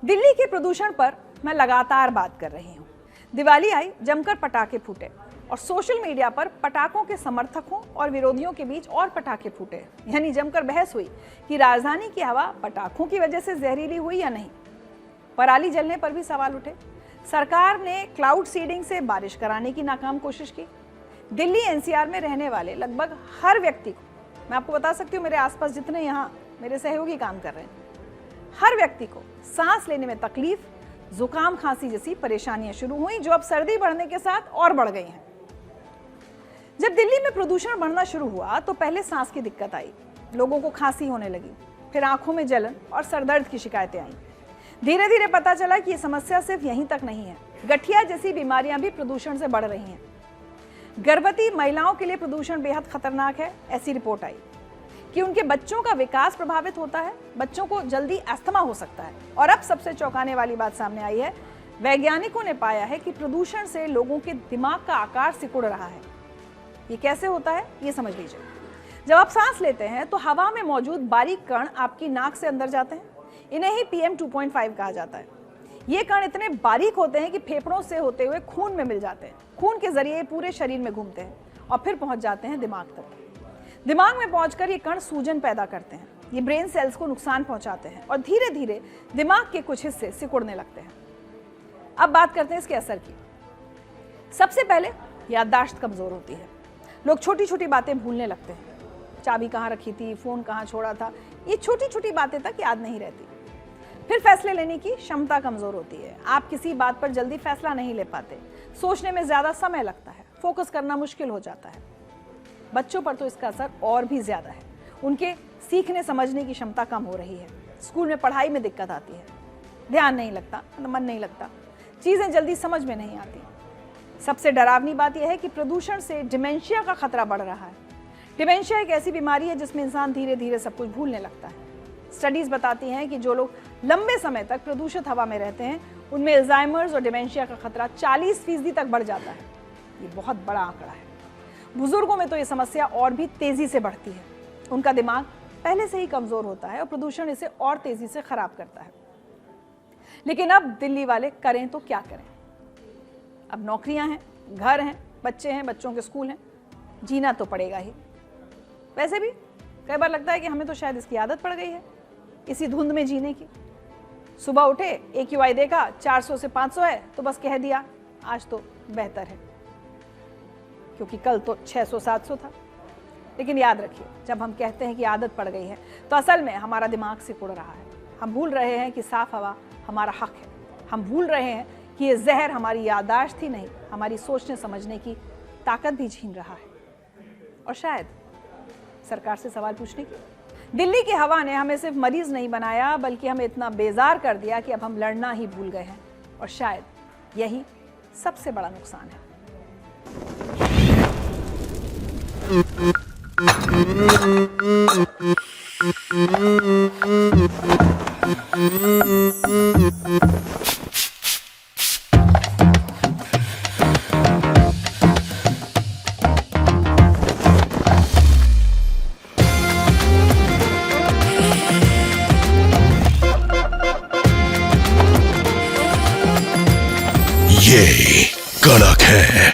दिल्ली के प्रदूषण पर मैं लगातार बात कर रही हूँ। दिवाली आई, जमकर पटाखे फूटे और सोशल मीडिया पर पटाखों के समर्थकों और विरोधियों के बीच और पटाखे फूटे, यानी जमकर बहस हुई कि राजधानी की हवा पटाखों की वजह से जहरीली हुई या नहीं। पराली जलने पर भी सवाल उठे। सरकार ने क्लाउड सीडिंग से बारिश कराने की नाकाम कोशिश की। दिल्ली एनसीआर में रहने वाले लगभग हर व्यक्ति को, मैं आपको बता सकती हूँ, मेरे आसपास जितने यहाँ मेरे सहयोगी काम कर रहे हैं, हर व्यक्ति को सांस लेने में तकलीफ, जुकाम, खांसी जैसी परेशानियां शुरू हुई, जो अब सर्दी बढ़ने के साथ और बढ़ गई हैं। जब दिल्ली में प्रदूषण बढ़ना शुरू हुआ तो पहले सांस की दिक्कत आई, लोगों को खांसी होने लगी, फिर आंखों में जलन और सरदर्द की शिकायतें आईं। धीरे धीरे पता चला कि ये समस्या सिर्फ यहीं तक नहीं है, गठिया जैसी बीमारियां भी प्रदूषण से बढ़ रही हैं। गर्भवती महिलाओं के लिए प्रदूषण बेहद खतरनाक है। ऐसी रिपोर्ट आई कि उनके बच्चों का विकास प्रभावित होता है, बच्चों को जल्दी अस्थमा हो सकता है। और अब सबसे चौंकाने वाली बात सामने आई है, वैज्ञानिकों ने पाया है कि प्रदूषण से लोगों के दिमाग का आकार सिकुड़ रहा है। ये कैसे होता है, ये समझ लीजिए। जब आप सांस लेते हैं तो हवा में मौजूद बारीक कण आपकी नाक से अंदर जाते हैं, इन्हें ही PM 2.5 कहा जाता है। ये कण इतने बारीक होते हैं कि फेफड़ों से होते हुए खून में मिल जाते हैं। खून के जरिए पूरे शरीर में घूमते हैं और फिर पहुंच जाते हैं दिमाग तक। दिमाग में पहुंचकर ये कण सूजन पैदा करते हैं, ये ब्रेन सेल्स को नुकसान पहुंचाते हैं और धीरे धीरे दिमाग के कुछ हिस्से सिकुड़ने लगते हैं। अब बात करते हैं इसके असर की। सबसे पहले याददाश्त कमजोर होती है, लोग छोटी छोटी बातें भूलने लगते हैं। चाबी कहाँ रखी थी, फोन कहाँ छोड़ा था, ये छोटी छोटी बातें तक याद नहीं रहती। फिर फैसले लेने की क्षमता कमजोर होती है, आप किसी बात पर जल्दी फैसला नहीं ले पाते, सोचने में ज्यादा समय लगता है, फोकस करना मुश्किल हो जाता है। बच्चों पर तो इसका असर और भी ज्यादा है, उनके सीखने समझने की क्षमता कम हो रही है। स्कूल में पढ़ाई में दिक्कत आती है, ध्यान नहीं लगता, मन नहीं लगता, चीजें जल्दी समझ में नहीं आती। सबसे डरावनी बात यह है कि प्रदूषण से डिमेंशिया का खतरा बढ़ रहा है। डिमेंशिया एक ऐसी बीमारी है जिसमें इंसान धीरे धीरे सब कुछ भूलने लगता है। स्टडीज बताती हैं कि जो लोग लंबे समय तक प्रदूषित हवा में रहते हैं, उनमें अल्जाइमर्स और डिमेंशिया का खतरा 40% तक बढ़ जाता है। ये बहुत बड़ा आंकड़ा है। बुजुर्गों में तो ये समस्या और भी तेजी से बढ़ती है, उनका दिमाग पहले से ही कमजोर होता है और प्रदूषण इसे और तेजी से खराब करता है। लेकिन अब दिल्ली वाले करें तो क्या करें? अब नौकरियां हैं, घर हैं, बच्चे हैं, बच्चों के स्कूल हैं, जीना तो पड़ेगा ही। वैसे भी कई बार लगता है कि हमें तो शायद इसकी आदत पड़ गई है, इसी धुंध में जीने की। सुबह उठे, AQI देखा 400 से 500 है तो बस कह दिया आज तो बेहतर है, क्योंकि कल तो 600-700 था। लेकिन याद रखिए, जब हम कहते हैं कि आदत पड़ गई है तो असल में हमारा दिमाग सिकुड़ रहा है। हम भूल रहे हैं कि साफ हवा हमारा हक है। हम भूल रहे हैं कि ये जहर हमारी याददाश्त ही नहीं, हमारी सोचने समझने की ताकत भी छीन रहा है। और शायद सरकार से सवाल पूछने की। दिल्ली की हवा ने हमें सिर्फ मरीज नहीं बनाया, बल्कि हमें इतना बेजार कर दिया कि अब हम लड़ना ही भूल गए हैं। और शायद यही सबसे बड़ा नुकसान है। ये कड़क है।